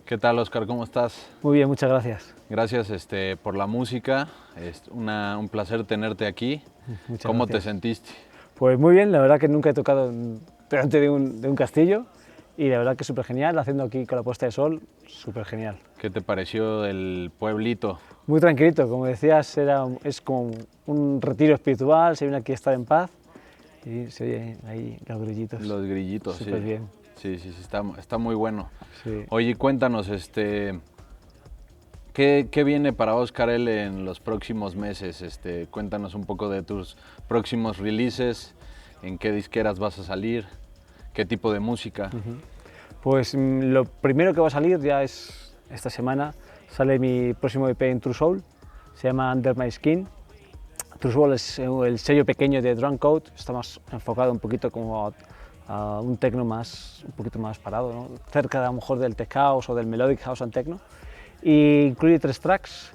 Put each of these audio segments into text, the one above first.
¿Qué tal, Oscar? ¿Cómo estás? Muy bien, muchas gracias. Gracias por la música. Es un placer tenerte aquí. Muchas ¿Cómo te gracias. sentiste? Pues muy bien, la verdad que nunca he tocado delante de un castillo y la verdad que súper genial, haciendo aquí con la puesta de sol, súper genial. ¿Qué te pareció el pueblito? Muy tranquilito, como decías, es como un retiro espiritual, se viene aquí a estar en paz y se oye ahí los grillitos. Los grillitos, Súper sí. bien. Sí, está muy bueno. Sí. Oye, cuéntanos, ¿qué viene para Oscar L en los próximos meses? Cuéntanos un poco de tus próximos releases, en qué disqueras vas a salir, qué tipo de música. Pues lo primero que va a salir ya es esta semana, sale mi próximo EP en True Soul, se llama Under My Skin. True Soul es el sello pequeño de Drunk Code, está más enfocado un poquito como a un techno un poquito más parado, ¿no? Cerca a lo mejor del tech house o del melodic house and techno. Y incluye 3 tracks,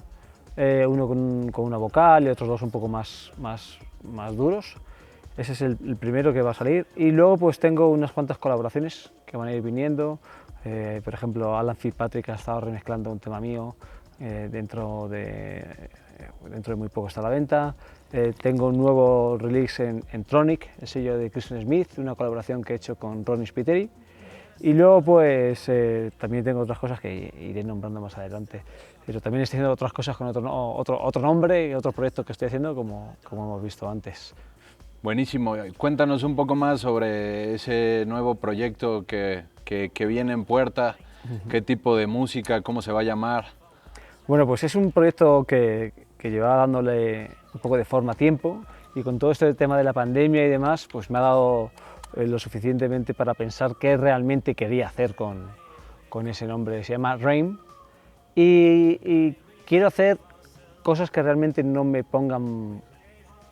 uno con una vocal y otros 2 un poco más duros. Ese es el primero que va a salir. Y luego pues tengo unas cuantas colaboraciones que van a ir viniendo. Por ejemplo, Alan Fitzpatrick ha estado remezclando un tema mío, dentro de muy poco está a la venta. Tengo un nuevo release en Tronic, el sello de Christian Smith, una colaboración que he hecho con Ronnie Spiteri. Y luego pues también tengo otras cosas que iré nombrando más adelante. Pero también estoy haciendo otras cosas con otro nombre y otros proyectos que estoy haciendo como hemos visto antes. Buenísimo. Cuéntanos un poco más sobre ese nuevo proyecto que viene en puerta, qué tipo de música, cómo se va a llamar. Bueno, pues es un proyecto que llevaba dándole un poco de forma a tiempo y con todo este tema de la pandemia y demás, pues me ha dado lo suficientemente para pensar qué realmente quería hacer con ese nombre. Se llama Rain y quiero hacer cosas que realmente no me pongan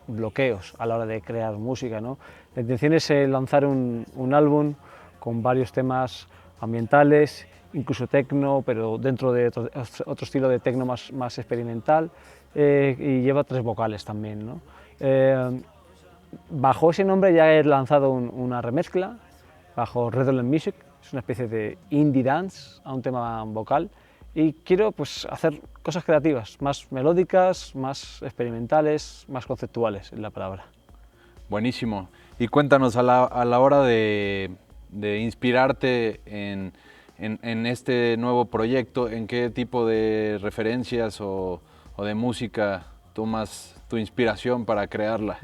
bloqueos a la hora de crear música, ¿no? La intención es lanzar un álbum con varios temas ambientales, incluso techno, pero dentro de otro estilo de techno más experimental, y lleva 3 vocales también, ¿no? Bajo ese nombre ya he lanzado una remezcla, bajo Redolent Music, es una especie de indie dance a un tema vocal, y quiero pues hacer cosas creativas, más melódicas, más experimentales, más conceptuales en la palabra. Buenísimo. Y cuéntanos a la hora de inspirarte en este nuevo proyecto, ¿en qué tipo de referencias o de música tomas tu inspiración para crearla?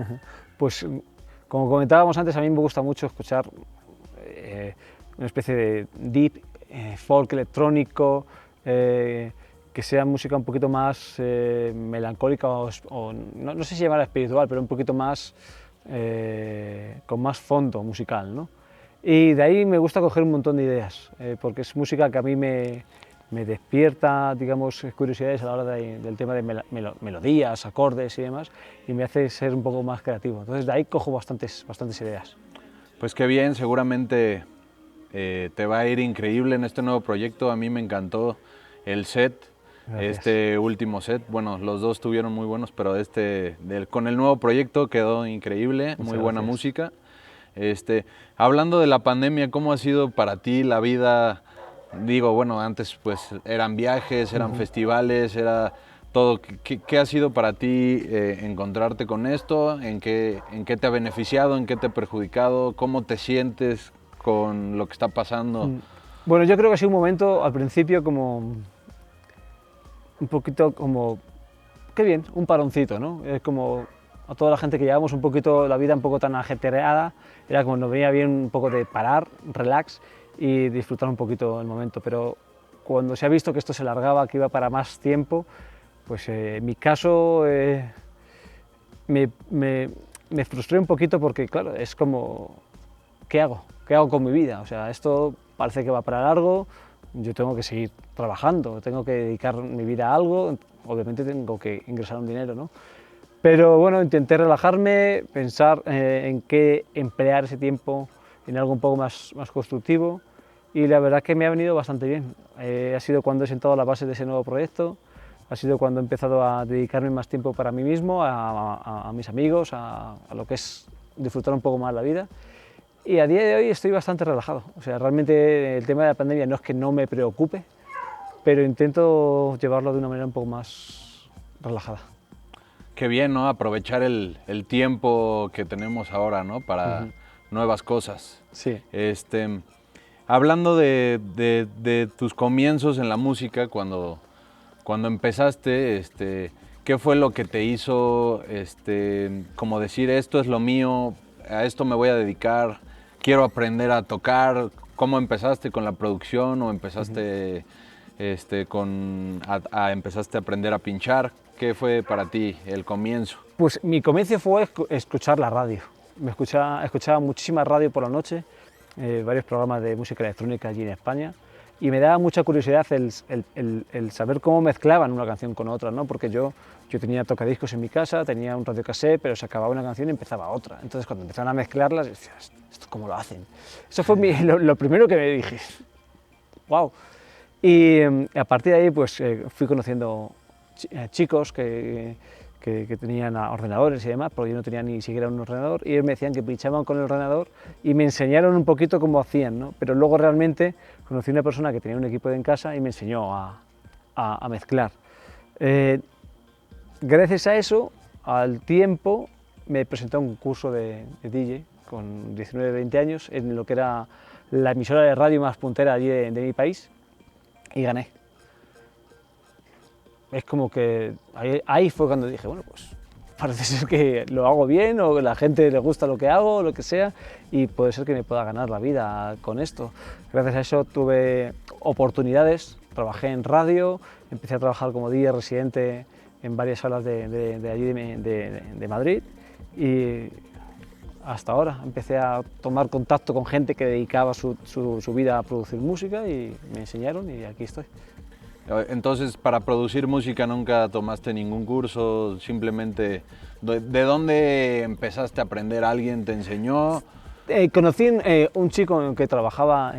Pues como comentábamos antes, a mí me gusta mucho escuchar una especie de deep folk electrónico, que sea música un poquito más melancólica o no sé si llamar espiritual, pero un poquito más con más fondo musical, ¿no? Y de ahí me gusta coger un montón de ideas, porque es música que a mí me despierta, digamos, curiosidades a la hora del tema de melodías, acordes y demás, y me hace ser un poco más creativo. Entonces de ahí cojo bastantes ideas. Pues qué bien, seguramente te va a ir increíble en este nuevo proyecto. A mí me encantó el set, Gracias. este último set. Bueno, los dos estuvieron muy buenos, pero con el nuevo proyecto quedó increíble, Muchas muy buena gracias. música. Hablando de la pandemia, ¿cómo ha sido para ti la vida? Digo, bueno, antes pues eran viajes, eran festivales, era todo. ¿Qué ha sido para ti encontrarte con esto? ¿En qué te ha beneficiado? ¿En qué te ha perjudicado? ¿Cómo te sientes con lo que está pasando? Bueno, yo creo que ha sido un momento al principio como un poquito como, qué bien, un paroncito, ¿no? Es como a toda la gente que llevamos un poquito la vida un poco tan ajetreada, era como nos venía bien un poco de parar, relax y disfrutar un poquito el momento, pero cuando se ha visto que esto se alargaba, que iba para más tiempo, pues en mi caso me frustré un poquito porque, claro, es como, ¿qué hago? ¿Qué hago con mi vida? O sea, esto parece que va para largo, yo tengo que seguir trabajando, tengo que dedicar mi vida a algo, obviamente tengo que ingresar un dinero, ¿no? Pero bueno, intenté relajarme, pensar en qué emplear ese tiempo en algo un poco más constructivo y la verdad que me ha venido bastante bien. Ha sido cuando he sentado la base de ese nuevo proyecto, ha sido cuando he empezado a dedicarme más tiempo para mí mismo, a mis amigos, a lo que es disfrutar un poco más la vida. Y a día de hoy estoy bastante relajado. O sea, realmente el tema de la pandemia no es que no me preocupe, pero intento llevarlo de una manera un poco más relajada. Qué bien, ¿no? Aprovechar el tiempo que tenemos ahora, ¿no? Para nuevas cosas. Sí. Hablando de tus comienzos en la música, cuando empezaste, ¿qué fue lo que te hizo como decir esto es lo mío, a esto me voy a dedicar, quiero aprender a tocar? ¿Cómo empezaste con la producción o empezaste empezaste a aprender a pinchar? ¿Qué fue para ti el comienzo? Pues mi comienzo fue escuchar la radio. Escuchaba muchísima radio por la noche, varios programas de música electrónica allí en España, y me daba mucha curiosidad el saber cómo mezclaban una canción con otra, ¿no? Porque yo tenía tocadiscos en mi casa, tenía un radiocassette, pero se acababa una canción y empezaba otra. Entonces cuando empezaron a mezclarlas, decía, ¿esto cómo lo hacen? Eso fue lo primero que me dije, wow. Y a partir de ahí pues fui conociendo chicos que tenían ordenadores y demás, porque yo no tenía ni siquiera un ordenador, y ellos me decían que pinchaban con el ordenador y me enseñaron un poquito cómo hacían, ¿no? Pero luego realmente conocí a una persona que tenía un equipo en casa y me enseñó a mezclar. Gracias a eso, al tiempo, me presenté a un curso de DJ con 19, 20 años en lo que era la emisora de radio más puntera allí de mi país, y gané. Es como que ahí fue cuando dije, bueno, pues parece ser que lo hago bien, o que a la gente le gusta lo que hago, o lo que sea, y puede ser que me pueda ganar la vida con esto. Gracias a eso tuve oportunidades, trabajé en radio, empecé a trabajar como DJ residente en varias salas de allí de Madrid, y hasta ahora empecé a tomar contacto con gente que dedicaba su vida a producir música, y me enseñaron, y aquí estoy. Entonces, para producir música nunca tomaste ningún curso, simplemente, ¿de dónde empezaste a aprender? ¿Alguien te enseñó? Conocí un chico que trabajaba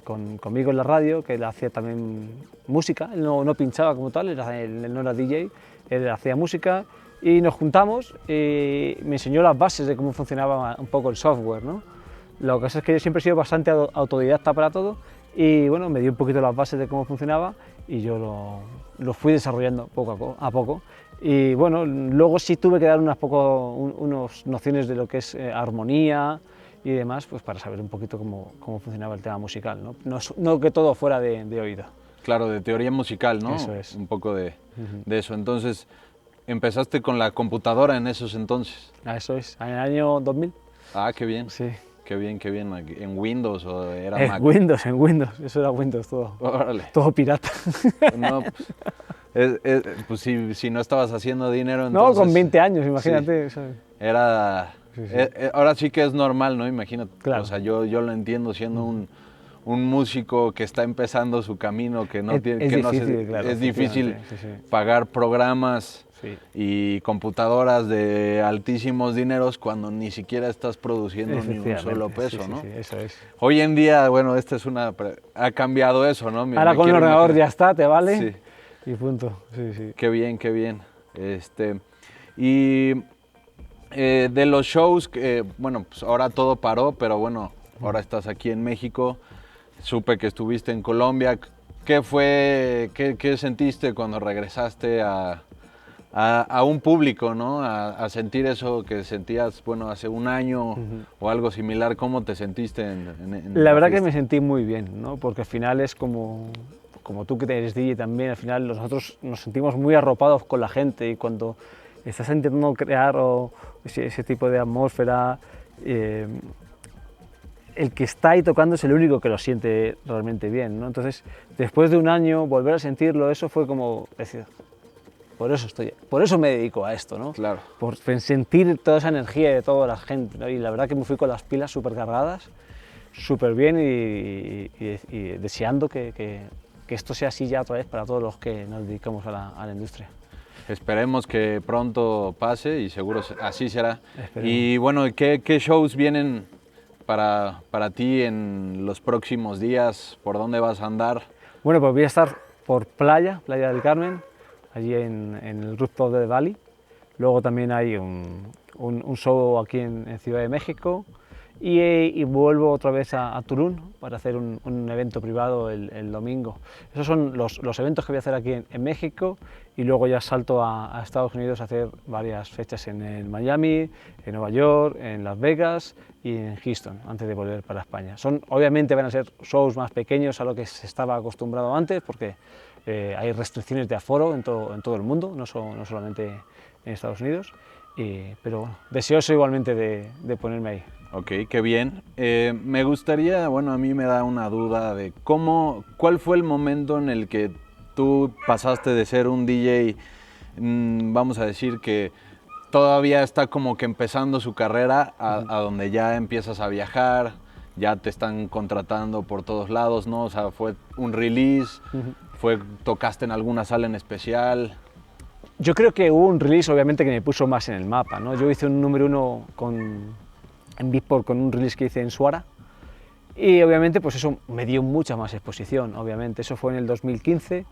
conmigo en la radio, que él hacía también música, él no pinchaba como tal, él no era DJ, él hacía música, y nos juntamos y me enseñó las bases de cómo funcionaba un poco el software, ¿no? Lo que pasa es que yo siempre he sido bastante autodidacta para todo, y bueno, me dio un poquito las bases de cómo funcionaba, y yo lo fui desarrollando poco a poco. Y bueno, luego sí tuve que dar unas nociones de lo que es armonía y demás, pues para saber un poquito cómo funcionaba el tema musical, ¿no? No que todo fuera de oído. Claro, de teoría musical, ¿no? Eso es. Un poco de eso. Entonces, ¿empezaste con la computadora en esos entonces? Eso es, en el año 2000. Ah, qué bien. Sí. Qué bien, qué bien. ¿En Windows o era Mac? En Windows, eso era Windows todo. Órale. Todo pirata. No, pues si no estabas haciendo dinero, entonces... No, con 20 años, imagínate. Sí, era... Sí. Ahora sí que es normal, ¿no? Imagínate. Claro. O sea, yo lo entiendo siendo un músico que está empezando su camino, que no tiene... Es difícil pagar programas y computadoras de altísimos dineros cuando ni siquiera estás produciendo ni un solo peso, ¿no? Sí, eso es. Hoy en día, bueno, ha cambiado eso, ¿no? Ahora con el ordenador ya está, te vale, sí. Y punto. Sí. Qué bien, qué bien. Y de los shows, bueno, pues ahora todo paró, pero bueno, ahora estás aquí en México, supe que estuviste en Colombia. ¿Qué sentiste cuando regresaste a un público, ¿no? A sentir eso que sentías, bueno, hace un año o algo similar? ¿Cómo te sentiste en la verdad que me sentí muy bien, ¿no? Porque al final es como tú que eres DJ también, al final nosotros nos sentimos muy arropados con la gente, y cuando estás intentando crear ese tipo de atmósfera, el que está ahí tocando es el único que lo siente realmente bien, ¿no? Entonces, después de un año, volver a sentirlo, eso fue como decir, por eso me dedico a esto, ¿no? Claro. Por sentir toda esa energía de toda la gente, ¿no? Y la verdad que me fui con las pilas súper cargadas, súper bien, y deseando que esto sea así ya otra vez para todos los que nos dedicamos a la industria. Esperemos que pronto pase y seguro así será. Esperemos. Y bueno, ¿qué shows vienen para ti en los próximos días? ¿Por dónde vas a andar? Bueno, pues voy a estar por Playa del Carmen, allí en el rooftop de Bali. Luego también hay un show aquí en Ciudad de México, y vuelvo otra vez a Tulum para hacer un evento privado el domingo. Esos son los eventos que voy a hacer aquí en México, y luego ya salto a Estados Unidos a hacer varias fechas en Miami, en Nueva York, en Las Vegas y en Houston, antes de volver para España. Obviamente van a ser shows más pequeños a lo que se estaba acostumbrado antes, porque hay restricciones de aforo en todo el mundo, no solamente en Estados Unidos, pero bueno, deseoso igualmente de ponerme ahí. Ok, qué bien. Me gustaría, bueno, a mí me da una duda de cuál fue el momento en el que tú pasaste de ser un DJ, vamos a decir que todavía está como que empezando su carrera, a donde ya empiezas a viajar, ya te están contratando por todos lados, ¿no? O sea, fue un release, tocaste en alguna sala en especial. Yo creo que hubo un release, obviamente, que me puso más en el mapa, ¿no? Yo hice un número 1 en Beatport con un release que hice en Suara, y obviamente pues eso me dio mucha más exposición, obviamente. Eso fue en el 2015,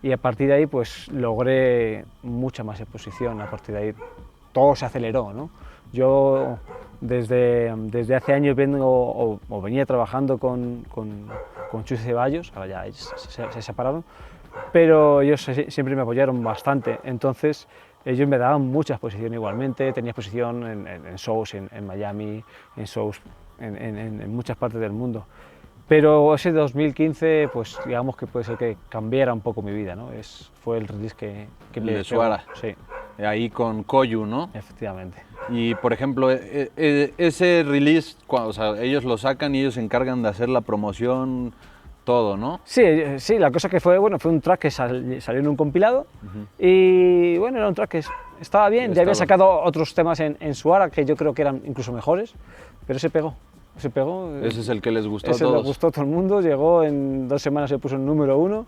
y a partir de ahí pues logré mucha más exposición. A partir de ahí todo se aceleró, ¿no? Yo desde hace años venía trabajando con Chus Ceballos, ahora ya se separaron, pero ellos siempre me apoyaron bastante. Entonces ellos me daban mucha exposición igualmente. Tenía exposición en shows en Miami, en shows en muchas partes del mundo. Pero ese 2015, pues digamos que puede ser que cambiara un poco mi vida, ¿no? Fue el release que el de Suara. Sí. Ahí con Koyu, ¿no? Efectivamente. Y por ejemplo, ese release, o sea, ellos lo sacan y ellos se encargan de hacer la promoción, todo, ¿no? Sí, la cosa que fue un track que salió en un compilado, y bueno, era un track que estaba bien. Ya había sacado otros temas en Suara que yo creo que eran incluso mejores, pero se pegó. Ese es el que les gustó a ese todos. Le gustó a todo el mundo, llegó en 2 semanas, se puso en número 1.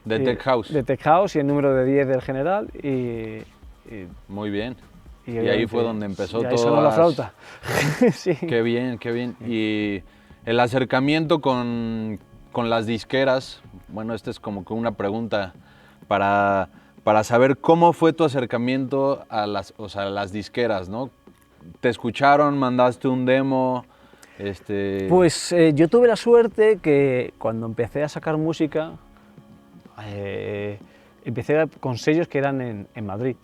De Tech House. De Tech House, y el número de 10 del general. Muy bien. Y ahí fue donde empezó todo. Ahí sonó la flauta. Sí. Qué bien, qué bien. Y el acercamiento con las disqueras, bueno, esta es como que una pregunta para saber cómo fue tu acercamiento a las disqueras, ¿no? ¿Te escucharon, mandaste un demo? Pues yo tuve la suerte que cuando empecé a sacar música, empecé con sellos que eran en Madrid,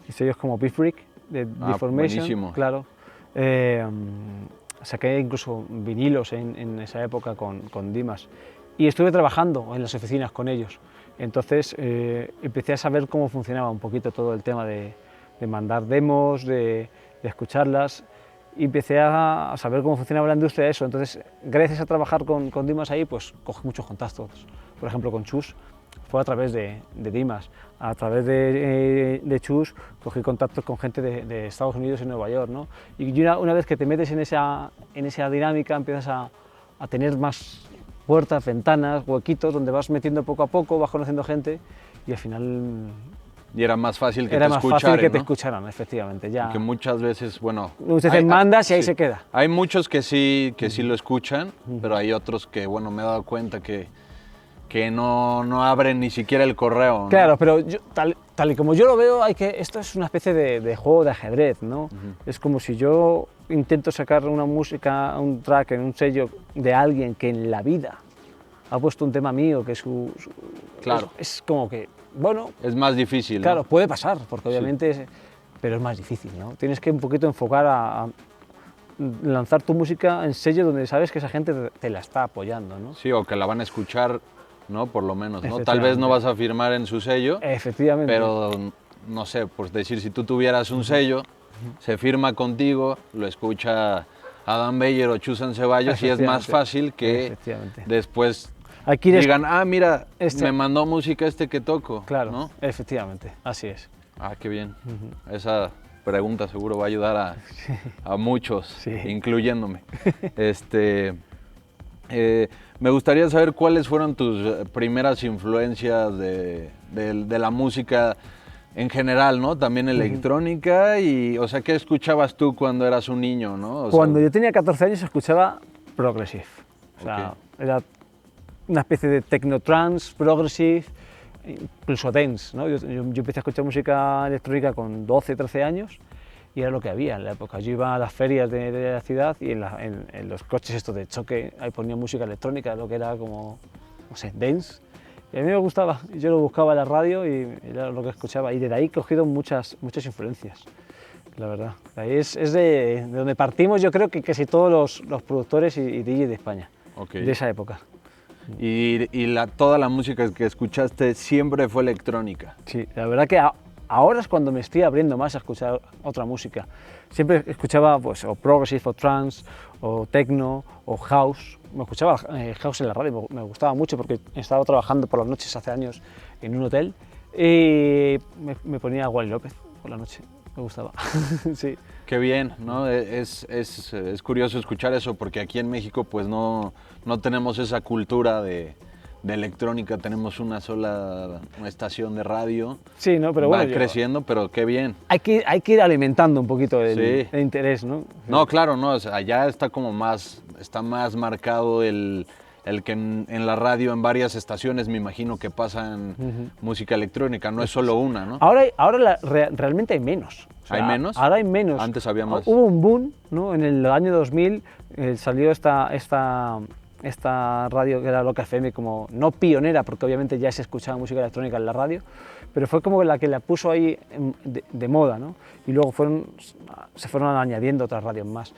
y sellos como Beat Freak, de Deformation, buenísimo. Claro. Saqué incluso vinilos en esa época con Dimas, y estuve trabajando en las oficinas con ellos. Entonces empecé a saber cómo funcionaba un poquito todo el tema de mandar demos, de escucharlas, y empecé a saber cómo funcionaba la industria de eso. Entonces, gracias a trabajar con Dimas ahí, pues cogí muchos contactos. Por ejemplo, con Chus fue a través de Dimas. A través de Chus cogí contactos con gente de Estados Unidos y Nueva York, ¿no? Y una vez que te metes en esa dinámica, empiezas a tener más puertas, ventanas, huequitos, donde vas metiendo poco a poco, vas conociendo gente, y al final... Y era más fácil que te escucharan. Era más fácil que ¿no? te escucharan, efectivamente. Ya. Porque muchas veces, bueno... Muchas veces mandas y ahí se queda. Hay muchos que sí lo escuchan, pero hay otros que, bueno, me he dado cuenta que no abren ni siquiera el correo, ¿no? Claro, pero tal y como yo lo veo, esto es una especie de juego de ajedrez, ¿no? Es como si yo intento sacar una música, un track en un sello de alguien que en la vida ha puesto un tema mío, que Claro. Es como que, bueno... Es más difícil, Claro, ¿no? puede pasar, porque obviamente pero es más difícil, ¿no? Tienes que un poquito enfocar a lanzar tu música en sello donde sabes que esa gente te la está apoyando, ¿no? Sí, o que la van a escuchar, ¿no? Por lo menos, ¿no? Tal vez no vas a firmar en su sello. Efectivamente. Pero, no sé, por decir, si tú tuvieras un sello, se firma contigo, lo escucha Adam Beyer o Chus Ceballos, y es más fácil que después digan, mira, me mandó música que toco. Claro, ¿no? efectivamente, así es. Ah, qué bien. Esa pregunta seguro va a ayudar a muchos, sí, incluyéndome. Me gustaría saber cuáles fueron tus primeras influencias de la música en general, ¿no? También electrónica, y, o sea, ¿qué escuchabas tú cuando eras un niño, ¿no? Cuando yo tenía 14 años escuchaba Progressive. O sea, era una especie de techno-trance, Progressive, incluso dance, ¿no? Yo empecé a escuchar música electrónica con 12, 13 años, y era lo que había en la época. Yo iba a las ferias de la ciudad y en los coches estos de choque ahí ponía música electrónica, lo que era como, no sé, dance. Y a mí me gustaba, yo lo buscaba en la radio y era lo que escuchaba. Y desde ahí he cogido muchas influencias, la verdad. Ahí es de donde partimos, yo creo que casi todos los productores y DJs de España, Okay. de esa época. Y toda la música que escuchaste siempre fue electrónica. Sí, la verdad que ahora es cuando me estoy abriendo más a escuchar otra música. Siempre escuchaba pues, o progressive, o trance, o techno, o house. Me escuchaba house en la radio, me gustaba mucho porque estaba trabajando por las noches hace años en un hotel y me ponía Wally López por la noche, me gustaba. Sí. Qué bien, ¿no? Es curioso escuchar eso porque aquí en México pues no tenemos esa cultura de electrónica, tenemos una sola estación de radio. Sí, ¿no? Pero va bueno, creciendo, pero qué bien. Hay que ir alimentando un poquito Sí. el interés, ¿no? No, claro, no, o sea, allá está como está más marcado el que en la radio, en varias estaciones, me imagino que pasan música electrónica, no es solo una, ¿no? Ahora realmente hay menos. O sea, ¿Hay menos? Ahora hay menos. Antes había más. Hubo un boom, ¿no? En el año 2000 salió esta radio que era Loca FM, como no pionera, porque obviamente ya se escuchaba música electrónica en la radio, pero fue como la que la puso ahí de moda, ¿no? Y luego se fueron añadiendo otras radios más.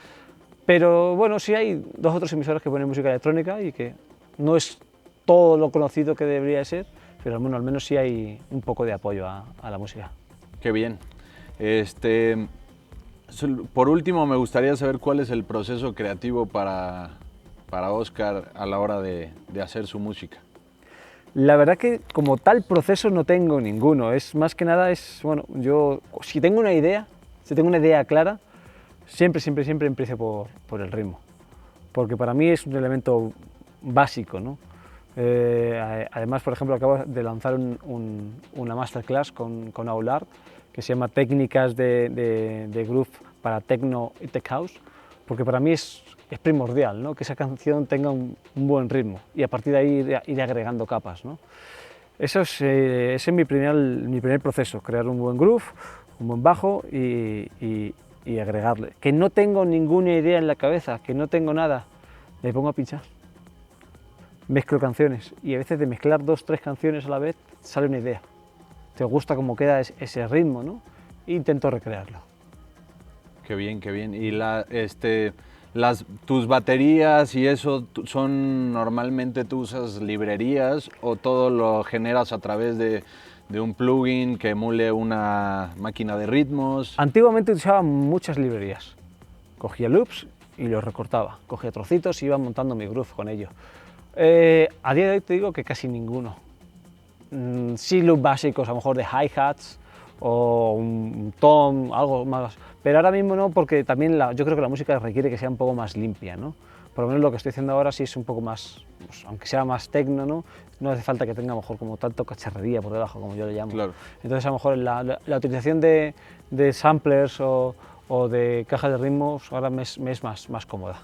Pero bueno, sí hay 2 o 3 emisoras que ponen música electrónica y que no es todo lo conocido que debería ser, pero bueno, al menos sí hay un poco de apoyo a la música. Qué bien. Por último, me gustaría saber cuál es el proceso creativo para Óscar a la hora de hacer su música. La verdad que como tal proceso no tengo ninguno, es más que nada, bueno, yo si tengo una idea clara, siempre empiezo por el ritmo, porque para mí es un elemento básico, ¿no? Además, por ejemplo, acabo de lanzar una masterclass con Aulard, que se llama Técnicas de Groove para Techno y Tech House, porque para mí es primordial, ¿no? Que esa canción tenga un buen ritmo y a partir de ahí ir agregando capas, ¿no? Ese es mi primer proceso, crear un buen groove, un buen bajo y agregarle. Que no tengo ninguna idea en la cabeza, que no tengo nada, me pongo a pinchar. Mezclo canciones y a veces de mezclar 2 o 3 canciones a la vez sale una idea. Te gusta cómo queda ese ritmo, ¿no? E intento recrearlo. Qué bien, qué bien. ¿Y tus baterías y eso normalmente tú usas librerías o todo lo generas a través de un plugin que emule una máquina de ritmos? Antiguamente usaba muchas librerías. Cogía loops y los recortaba. Cogía trocitos y iba montando mi groove con ello. A día de hoy te digo que casi ninguno. Sí loops básicos, a lo mejor de hi-hats o un tom, algo más. Pero ahora mismo no, porque también yo creo que la música requiere que sea un poco más limpia, ¿no? Por lo menos lo que estoy haciendo ahora sí es un poco más, pues, aunque sea más techno, ¿no? No hace falta que tenga a lo mejor como tanto cacharrería por debajo, como yo le llamo. Claro. Entonces a lo mejor la utilización de samplers o de cajas de ritmos ahora me es más cómoda.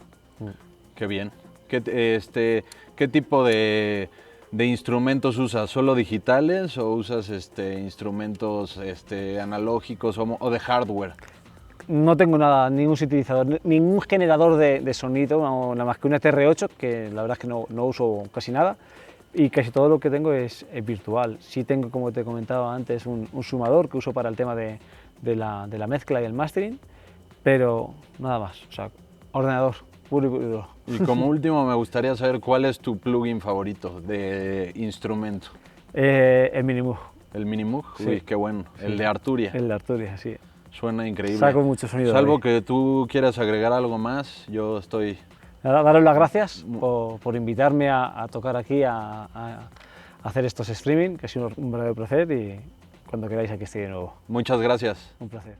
Qué bien. ¿Qué tipo de instrumentos usas? ¿Solo digitales o usas instrumentos analógicos o de hardware? No tengo ningún sintetizador, ningún generador de sonido, nada más que una TR8, que la verdad es que no uso casi nada, y casi todo lo que tengo es virtual. Sí tengo, como te comentaba antes, un sumador que uso para el tema de la mezcla y el mastering, pero nada más, o sea, ordenador, puro y duro. Y como último me gustaría saber cuál es tu plugin favorito de instrumento. El Minimoog. ¿El Minimoog? Sí. Uy, qué bueno. Sí. El de Arturia. El de Arturia, sí. Suena increíble. Saco mucho sonido. Salvo que tú quieras agregar algo más, yo estoy... Daros las gracias por invitarme a tocar aquí, a hacer estos streaming, que ha sido un verdadero placer y cuando queráis aquí estoy de nuevo. Muchas gracias. Un placer.